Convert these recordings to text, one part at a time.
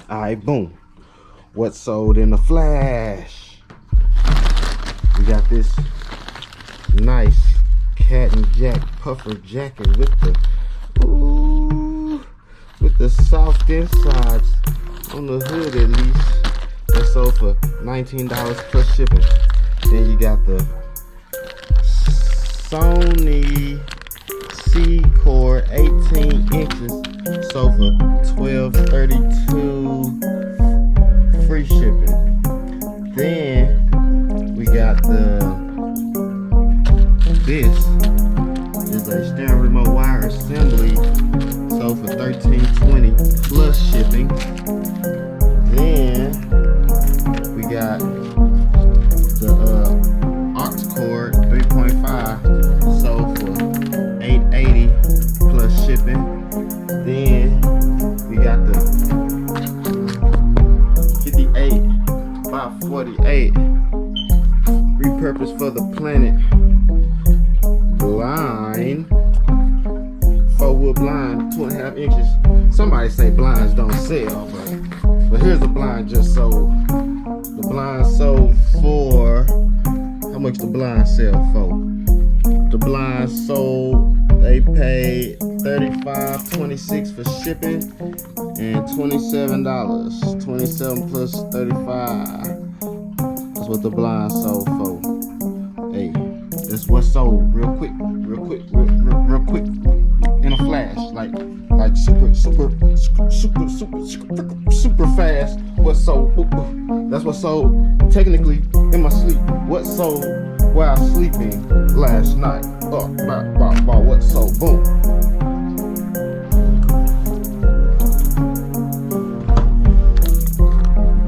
Alright, boom. What sold in the flash? We got this nice cat and jack puffer jacket with the soft insides on the hood at least. That sold for $19 plus shipping. Then you got the Sony C-Core 18 inches, sold for $12.32 free shipping. Then we got this is a steering remote wire assembly, sold for $13.20 plus shipping. Then we got the aux cord 3.5, sold for $8.80 plus shipping. Then we got the 58 by 48 repurposed for the planet blind, 4-wood blind, 2.5 inches. Somebody say blinds don't sell, but here's a blind just sold. The blind sold for, how much the blind sell for? The blind sold, they paid $35.26 for shipping and $27. 27 plus 35. That's what the blind sold for. Hey, that's what sold real quick in a flash, like super fast. What sold? That's what sold technically in my sleep. What sold while sleeping last night? What sold? Boom.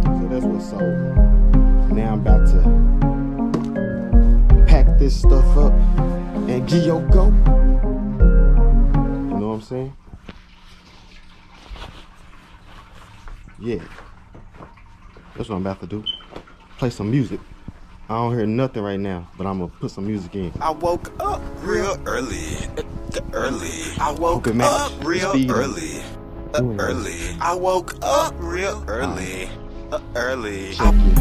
So that's what sold. Now I'm about to pack this stuff up and give yo go. You know what I'm saying? Yeah. That's what I'm about to do. Play some music. I don't hear nothing right now, but I'm gonna put some music in. I woke up real early. I woke up real early. I woke up real early. Check you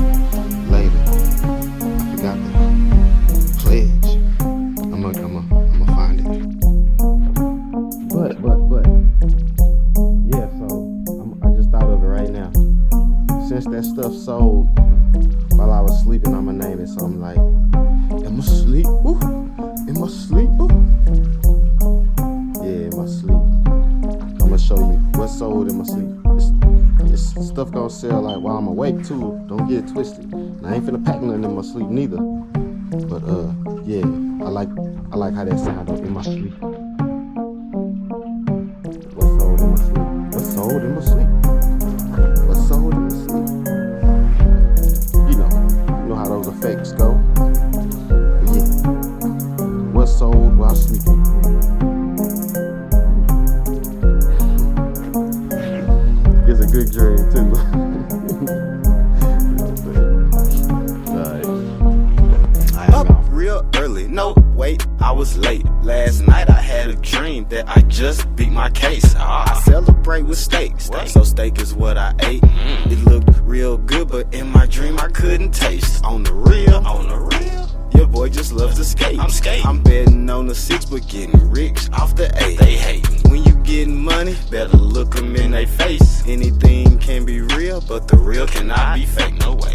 later. I forgot the pledge. I'ma find it. But yeah, so I just thought of it right now. Since that stuff sold while I was sleeping, I'ma name it something like in my sleep. Ooh, in my sleep. Ooh. Yeah, in my sleep. I'ma show you what sold in my sleep. This stuff gonna sell like while I'm awake too. Don't get it twisted. And I ain't finna pack nothing in my sleep neither. But yeah, I like how that sound up in my sleep. What sold in my sleep? What sold in my sleep? What sold in my sleep? You know how those effects go. But yeah, what sold while sleeping? It's a good dream too. Up real early, no wait, I was late. Last night I had a dream that I just beat my case. I celebrate with steak, so steak is what I ate. It looked real good, but in my dream I couldn't taste. On the real, your boy just loves to skate. I'm betting on the 6, but getting rich off the 8. They hate when you getting money, better look them in their face. Anything can be real, but the real cannot be fake. No way.